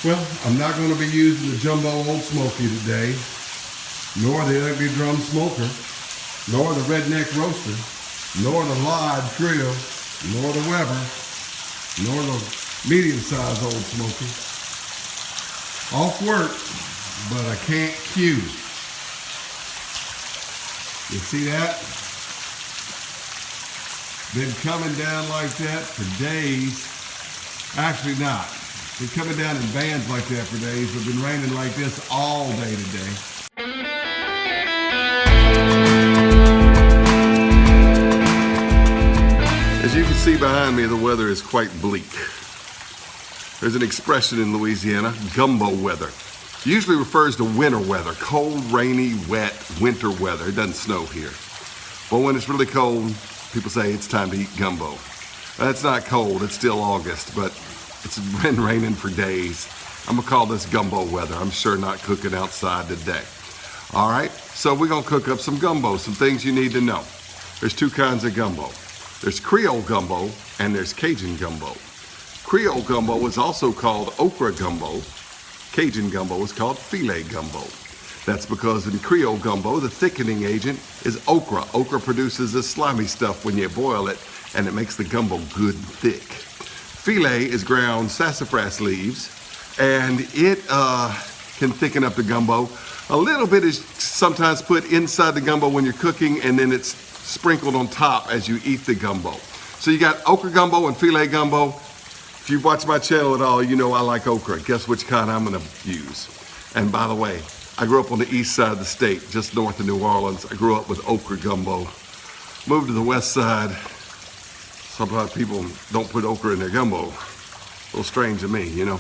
Well, I'm not going to be using the Jumbo Old Smoky today, nor the Ugly Drum Smoker, nor the Redneck Roaster, nor the Lod Grill, nor the Weber, nor the medium-sized Old Smoky. Off work, but I can't cue. You see that? Been coming down like that for days. Actually not. Been coming down in bands like that for days, but been raining like this all day today. As you can see behind me, the weather is quite bleak. There's an expression in Louisiana, gumbo weather. It usually refers to winter weather, cold, rainy, wet, winter weather. It doesn't snow here. But when it's really cold, people say it's time to eat gumbo. It's not cold, it's still August, but it's been raining for days. I'm gonna call this gumbo weather. I'm sure not cooking outside today. All right, so we're gonna cook up some gumbo, some things you need to know. There's two kinds of gumbo. There's Creole gumbo and there's Cajun gumbo. Creole gumbo is also called okra gumbo. Cajun gumbo is called filet gumbo. That's because in Creole gumbo, the thickening agent is okra. Okra produces this slimy stuff when you boil it, and it makes the gumbo good and thick. Filet is ground sassafras leaves, and it can thicken up the gumbo. A little bit is sometimes put inside the gumbo when you're cooking, and then it's sprinkled on top as you eat the gumbo. So you got okra gumbo and filet gumbo. If you've watched my channel at all, you know I like okra. Guess which kind I'm gonna use. And by the way, I grew up on the east side of the state, just north of New Orleans. I grew up with okra gumbo. Moved to the west side. Sometimes people don't put okra in their gumbo. A little strange to me, you know.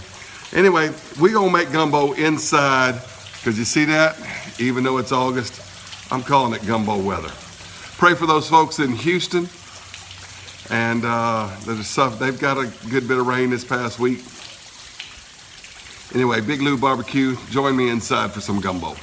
Anyway, we're gonna make gumbo inside, because you see that? Even though it's August, I'm calling it gumbo weather. Pray for those folks in Houston. And they've got a good bit of rain this past week. Anyway, Big Lou Barbecue, join me inside for some gumbo.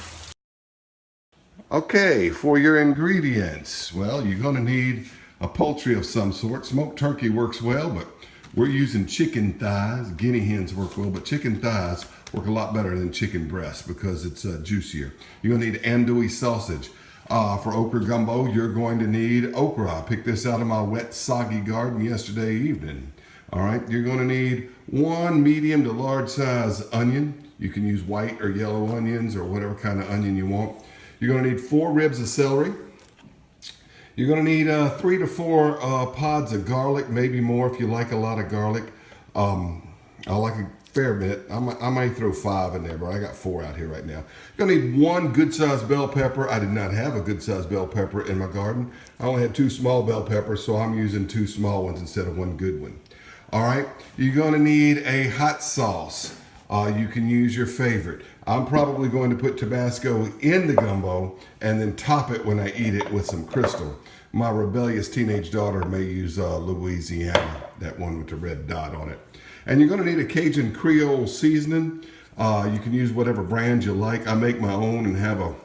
Okay, for your ingredients, well, you're gonna need a poultry of some sort. Smoked turkey works well, but we're using chicken thighs. Guinea hens work well, but chicken thighs work a lot better than chicken breasts because it's juicier. You're gonna need andouille sausage. For okra gumbo, you're going to need okra. I picked this out of my wet, soggy garden yesterday evening. All right, you're going to need one medium to large size onion. You can use white or yellow onions or whatever kind of onion you want. You're going to need 4 ribs of celery. You're going to need 3 to 4 pods of garlic, maybe more if you like a lot of garlic. I like a fair bit. I might throw 5 in there, but I got 4 out here right now. You're gonna need 1 good-sized bell pepper. I did not have a good-sized bell pepper in my garden. I only had 2 small bell peppers, so I'm using 2 small ones instead of 1 good one. All right, you're gonna need a hot sauce. You can use your favorite. I'm probably going to put Tabasco in the gumbo and then top it when I eat it with some Crystal. My rebellious teenage daughter may use Louisiana, that one with the red dot on it. And you're gonna need a Cajun Creole seasoning. You can use whatever brand you like. I make my own and have a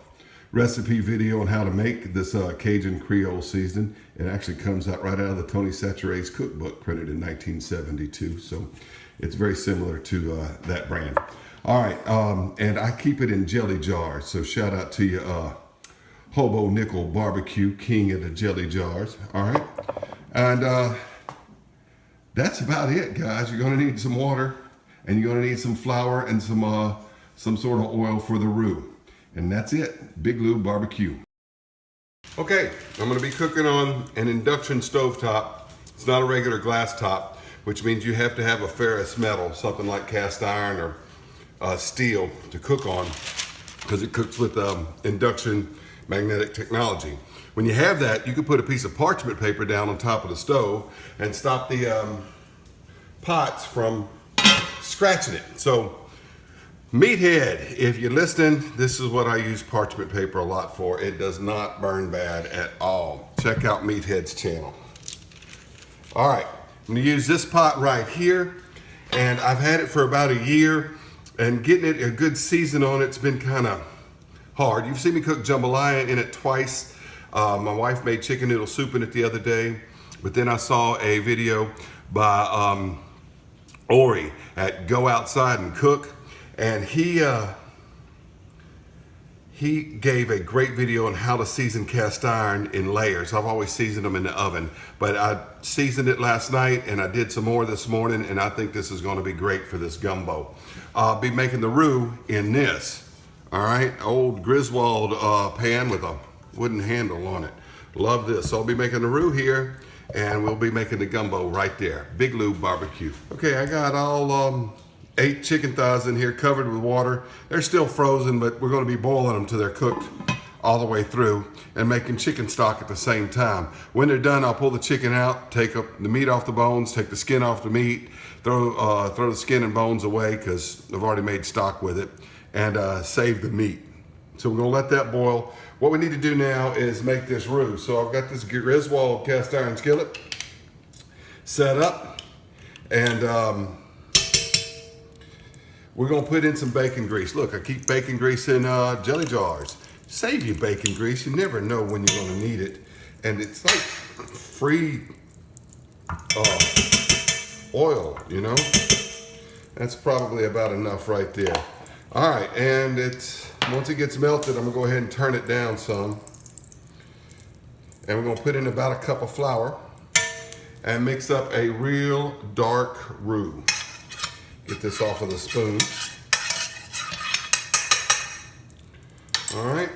recipe video on how to make this Cajun Creole seasoning. It actually comes out right out of the Tony Chachere's cookbook, printed in 1972. So it's very similar to that brand. All right, and I keep it in jelly jars. So shout out to you, Hobo Nickel Barbecue, king of the jelly jars. All right, and that's about it, guys. You're gonna need some water, and you're gonna need some flour and some sort of oil for the roux. And that's it, Big Lou Barbecue. Okay, I'm gonna be cooking on an induction stovetop. It's not a regular glass top, which means you have to have a ferrous metal, something like cast iron or steel to cook on, because it cooks with induction magnetic technology. When you have that, you can put a piece of parchment paper down on top of the stove and stop the pots from scratching it. So, Meathead, if you're listening, this is what I use parchment paper a lot for. It does not burn bad at all. Check out Meathead's channel. All right, I'm gonna use this pot right here, and I've had it for about a year, and getting it a good season on it's been kind of hard. You've seen me cook jambalaya in it twice. My wife made chicken noodle soup in it the other day, but then I saw a video by Ori at Go Outside and Cook, and he gave a great video on how to season cast iron in layers. I've always seasoned them in the oven, but I seasoned it last night and I did some more this morning, and I think this is gonna be great for this gumbo. I'll be making the roux in this, all right? Old Griswold pan with a wooden handle on it. Love this. So I'll be making the roux here, and we'll be making the gumbo right there. Big Lou Barbecue. Okay, I got all 8 chicken thighs in here covered with water. They're still frozen, but we're gonna be boiling them till they're cooked all the way through and making chicken stock at the same time. When they're done, I'll pull the chicken out, take the meat off the bones, take the skin off the meat, throw the skin and bones away because I've already made stock with it, and save the meat. So we're gonna let that boil. What we need to do now is make this roux. So I've got this Griswold cast iron skillet set up, and we're gonna put in some bacon grease. Look, I keep bacon grease in jelly jars. Save your bacon grease. You never know when you're gonna need it. And it's like free oil, you know? That's probably about enough right there. All right, and once it gets melted, I'm gonna go ahead and turn it down some. And we're gonna put in about a cup of flour and mix up a real dark roux. Get this off of the spoon. All right.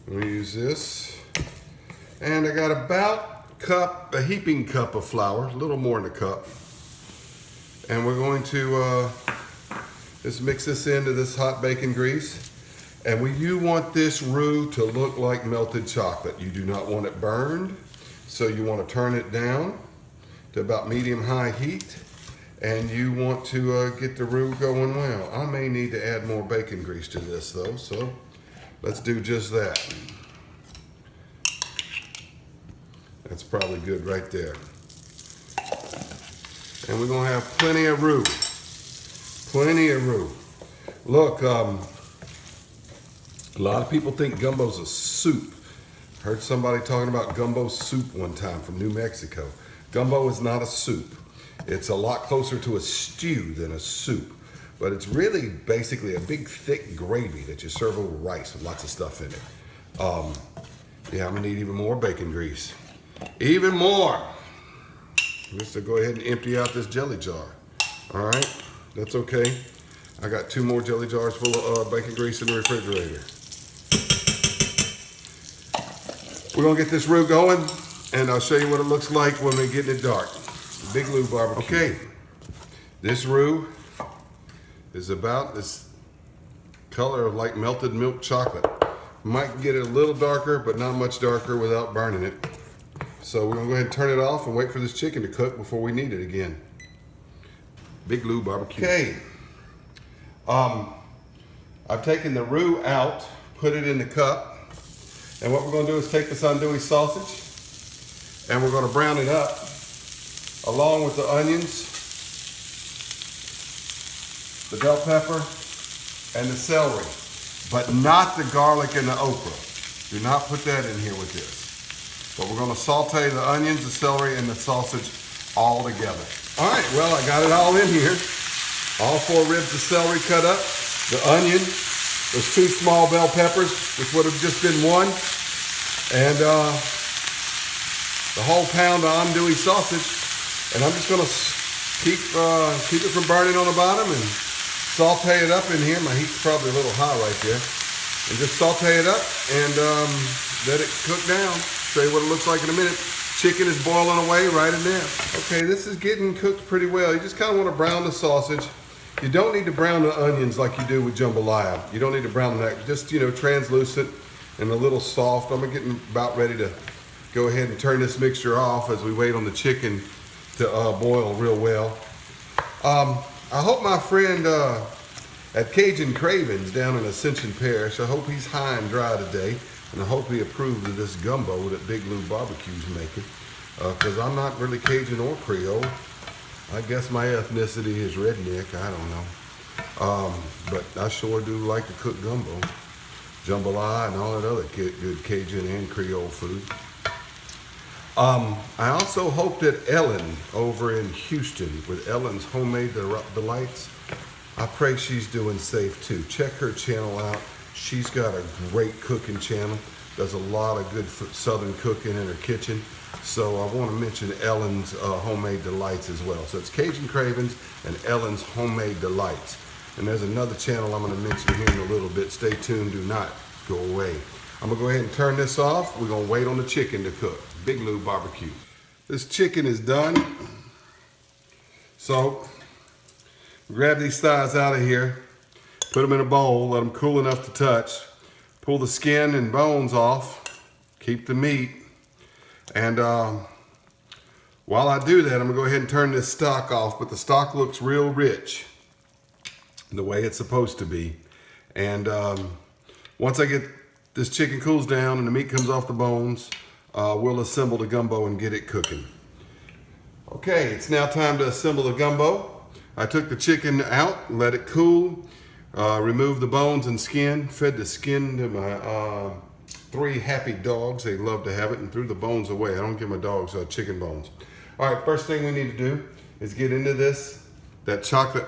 I'm gonna use this. And I got about a heaping cup of flour, a little more than a cup. And we're going to just mix this into this hot bacon grease. And you want this roux to look like melted chocolate. You do not want it burned, so you want to turn it down to about medium-high heat. And you want to get the roux going well. I may need to add more bacon grease to this though, so let's do just that. That's probably good right there. And we're gonna have plenty of roux. Plenty of roux. Look, a lot of people think gumbo's a soup. Heard somebody talking about gumbo soup one time from New Mexico. Gumbo is not a soup. It's a lot closer to a stew than a soup. But it's really basically a big thick gravy that you serve over rice with lots of stuff in it. Yeah, I'm gonna need even more bacon grease. Even more. Just to go ahead and empty out this jelly jar. All right, that's okay. I got 2 more jelly jars full of bacon grease in the refrigerator. We're gonna get this roux going, and I'll show you what it looks like when we get it dark. Big Lou Barbecue. Okay, this roux is about this color of like melted milk chocolate. Might get it a little darker, but not much darker without burning it. So we're gonna go ahead and turn it off and wait for this chicken to cook before we need it again. Big Lou Barbecue. Okay, I've taken the roux out, put it in the cup, and what we're gonna do is take this andouille sausage, and we're gonna brown it up, along with the onions, the bell pepper, and the celery, but not the garlic and the okra. Do not put that in here with this. But we're gonna saute the onions, the celery, and the sausage all together. All right, well, I got it all in here. All 4 ribs of celery cut up, the onion, those 2 small bell peppers, which would have just been 1, and the whole pound of andouille sausage. And I'm just gonna keep it from burning on the bottom and saute it up in here. My heat's probably a little high right there. And just saute it up and let it cook down. Show you what it looks like in a minute. Chicken is boiling away right in there. Okay, this is getting cooked pretty well. You just kind of want to brown the sausage. You don't need to brown the onions like you do with jambalaya. You don't need to brown them that. Just, you know, translucent and a little soft. I'm getting about ready to go ahead and turn this mixture off as we wait on the chicken to boil real well. I hope my friend at Cajun Cravings down in Ascension Parish, I hope he's high and dry today, and I hope he approves of this gumbo that Big Lou Barbecue's making, because I'm not really Cajun or Creole. I guess my ethnicity is redneck, I don't know. But I sure do like to cook gumbo, jambalaya, and all that other good Cajun and Creole food. I also hope that Ellen over in Houston with Ellen's Homemade Delights, I pray she's doing safe too. Check her channel out. She's got a great cooking channel. Does a lot of good Southern cooking in her kitchen. So I want to mention Ellen's Homemade Delights as well. So it's Cajun Cravings and Ellen's Homemade Delights. And there's another channel I'm going to mention here in a little bit. Stay tuned. Do not go away. I'm going to go ahead and turn this off. We're going to wait on the chicken to cook. Big Lou Barbecue. This chicken is done. So grab these thighs out of here. Put them in a bowl. Let them cool enough to touch. Pull the skin and bones off. Keep the meat. And while I do that, I'm gonna go ahead and turn this stock off, but the stock looks real rich, the way it's supposed to be. And once I get this chicken cools down and the meat comes off the bones, we'll assemble the gumbo and get it cooking. Okay, it's now time to assemble the gumbo. I took the chicken out, let it cool, removed the bones and skin, fed the skin to my 3 happy dogs. They love to have it, and threw the bones away. I don't give my dogs chicken bones. All right, first thing we need to do is get into that chocolate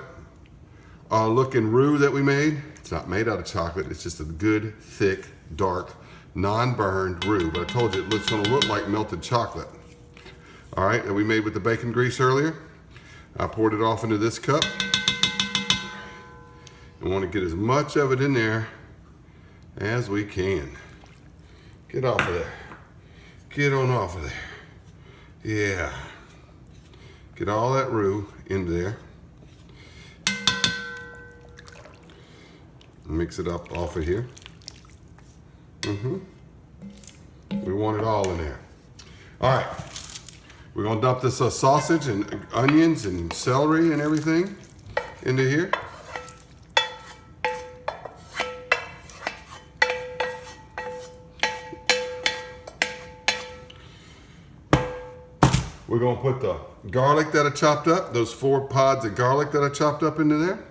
looking roux that we made. It's not made out of chocolate. It's just a good, thick, dark, non-burned roux. But I told you it's gonna look like melted chocolate. All right, that we made with the bacon grease earlier. I poured it off into this cup. I want to get as much of it in there as we can. Get off of there. Get on off of there. Yeah. Get all that roux into there. Mix it up off of here. We want it all in there. All right. We're gonna dump this sausage and onions and celery and everything into here. We're gonna put the garlic that I chopped up, those 4 pods of garlic that I chopped up into there.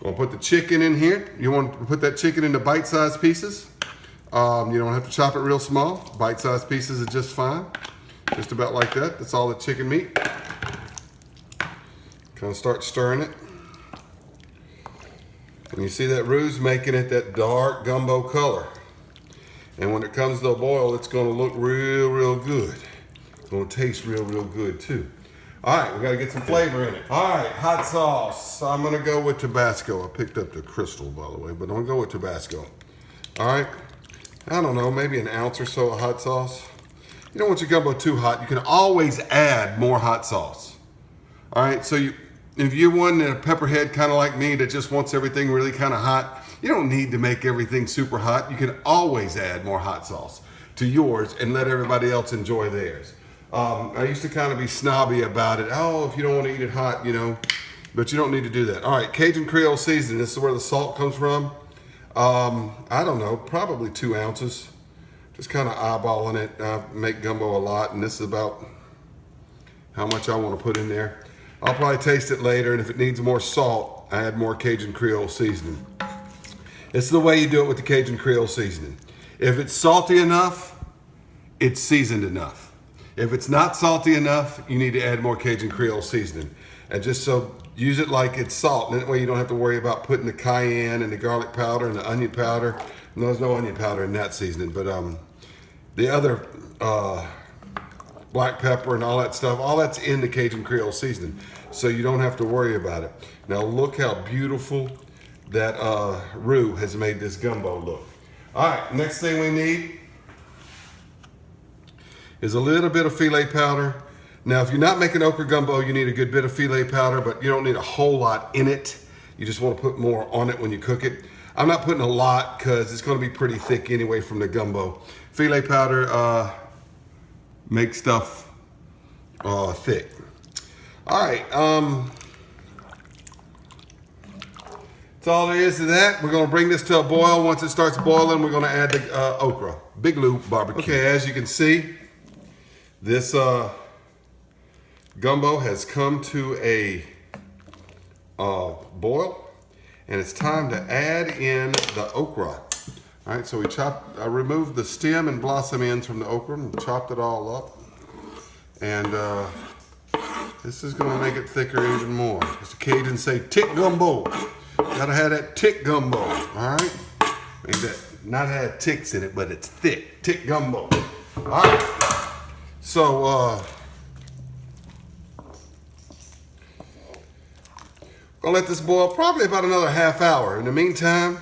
Gonna put the chicken in here. You want to put that chicken into bite-sized pieces. You don't have to chop it real small. Bite-sized pieces is just fine. Just about like that. That's all the chicken meat. Kind of start stirring it. And you see that roux making it that dark gumbo color. And when it comes to a boil, it's gonna look real, real good. It's gonna taste real, real good too. All right, we gotta get some flavor in it. All right, hot sauce. I'm gonna go with Tabasco. I picked up the Crystal, by the way, but I'm gonna go with Tabasco. All right, I don't know, maybe an ounce or so of hot sauce. You don't want your gumbo too hot. You can always add more hot sauce. All right, so if you're one that a pepperhead kind of like me that just wants everything really kind of hot, you don't need to make everything super hot. You can always add more hot sauce to yours and let everybody else enjoy theirs. I used to kind of be snobby about it. Oh, if you don't want to eat it hot, you know, but you don't need to do that. All right, Cajun Creole seasoning. This is where the salt comes from. I don't know, probably 2 ounces. Just kind of eyeballing it. I make gumbo a lot, and this is about how much I want to put in there. I'll probably taste it later, and if it needs more salt, I add more Cajun Creole seasoning. It's the way you do it with the Cajun Creole seasoning. If it's salty enough, it's seasoned enough. If it's not salty enough, you need to add more Cajun Creole seasoning. And just so, use it like it's salt. And that way you don't have to worry about putting the cayenne and the garlic powder and the onion powder. No, there's no onion powder in that seasoning, but the other black pepper and all that stuff, all that's in the Cajun Creole seasoning. So you don't have to worry about it. Now look how beautiful that roux has made this gumbo look. All right, next thing we need is a little bit of filet powder. Now, if you're not making okra gumbo, you need a good bit of filet powder, but you don't need a whole lot in it. You just want to put more on it when you cook it. I'm not putting a lot because it's going to be pretty thick anyway from the gumbo. Filet powder makes stuff thick. All right, that's all there is to that. We're going to bring this to a boil. Once it starts boiling, we're going to add the okra. Big Lou barbecue. Okay, as you can see, this gumbo has come to a boil, and it's time to add in the okra. All right, so I removed the stem and blossom ends from the okra and chopped it all up. And this is gonna make it thicker even more. As the Cajuns say, tick gumbo. Gotta have that tick gumbo, all right? Maybe that not have ticks in it, but it's thick, tick gumbo. All right, so gonna let this boil probably about another half hour. In the meantime,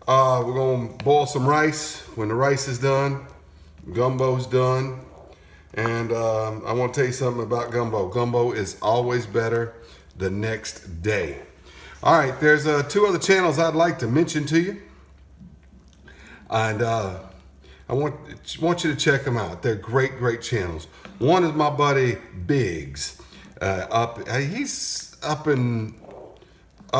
we're gonna boil some rice. When the rice is done, gumbo's done. And I want to tell you something about gumbo. Gumbo is always better the next day. All right, there's 2 other channels I'd like to mention to you. And I want you to check them out. They're great, great channels. One is my buddy Biggs. He's up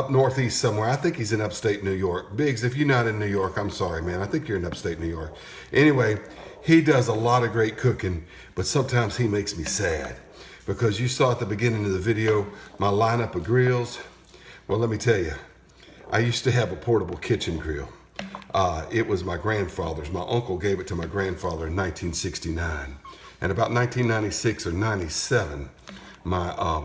northeast somewhere. I think he's in upstate New York. Biggs, if you're not in New York, I'm sorry, man. I think you're in upstate New York. Anyway, he does a lot of great cooking, but sometimes he makes me sad because you saw at the beginning of the video my lineup of grills. Well, let me tell you, I used to have a portable kitchen grill. It was my grandfather's. My uncle gave it to my grandfather in 1969. And about 1996 or 97, my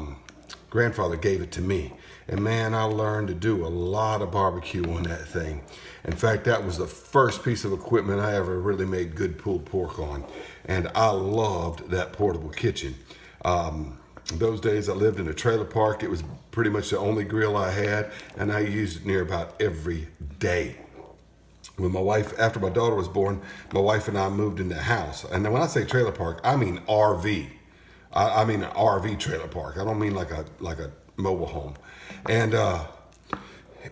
grandfather gave it to me. And man, I learned to do a lot of barbecue on that thing. In fact, that was the first piece of equipment I ever really made good pulled pork on. And I loved that portable kitchen. Those days I lived in a trailer park. It was pretty much the only grill I had, and I used it near about every day. When my wife, after my daughter was born, my wife and I moved in the house. And when I say trailer park, I mean RV. I mean an RV trailer park. I don't mean like a mobile home. And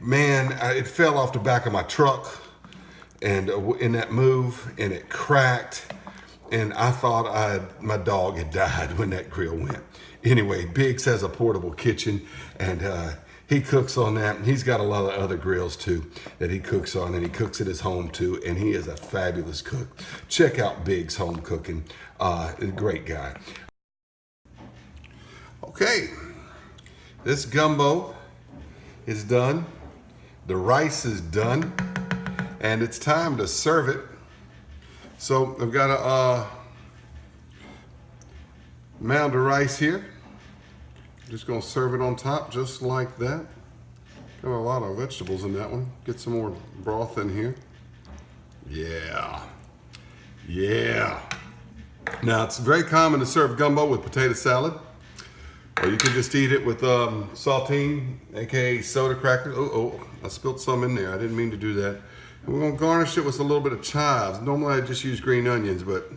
man, it fell off the back of my truck and in that move, and it cracked, and I thought my dog had died when that grill went. Anyway, Biggs has a portable kitchen, and he cooks on that, and he's got a lot of other grills too that he cooks on, and he cooks at his home too, and he is a fabulous cook. Check out Biggs Home Cooking. Great guy. Okay, this gumbo is done. The rice is done, and it's time to serve it. So I've got a mound of rice here. Just gonna serve it on top just like that. Got a lot of vegetables in that one. Get some more broth in here. Yeah. Now it's very common to serve gumbo with potato salad. Or you can just eat it with Sautéing, aka soda crackers. Oh, I spilled some in there. I didn't mean to do that. And we're gonna garnish it with a little bit of chives. Normally I just use green onions, but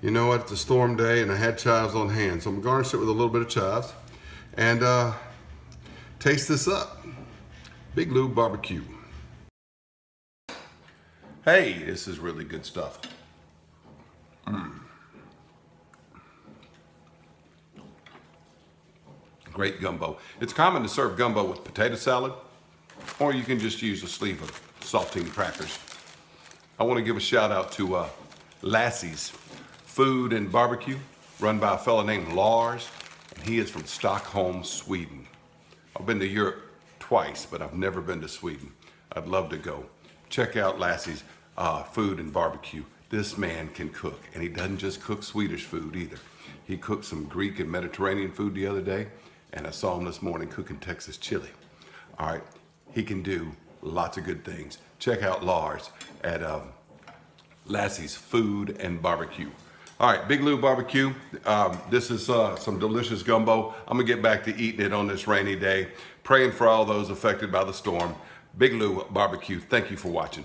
you know what? It's a storm day and I had chives on hand. So I'm gonna garnish it with a little bit of chives. And taste this up. Big Lou Barbecue. Hey, this is really good stuff. Great gumbo. It's common to serve gumbo with potato salad, or you can just use a sleeve of saltine crackers. I want to give a shout out to Lassie's Food and Barbecue, run by a fella named Lars, and he is from Stockholm, Sweden. I've been to Europe twice, but I've never been to Sweden. I'd love to go. Check out Lassie's Food and Barbecue. This man can cook, and he doesn't just cook Swedish food either. He cooked some Greek and Mediterranean food the other day, and I saw him this morning cooking Texas chili. All right, he can do lots of good things. Check out Lars at Lassie's Food and Barbecue. All right, Big Lou Barbecue. This is some delicious gumbo. I'm gonna get back to eating it on this rainy day. Praying for all those affected by the storm. Big Lou Barbecue, thank you for watching.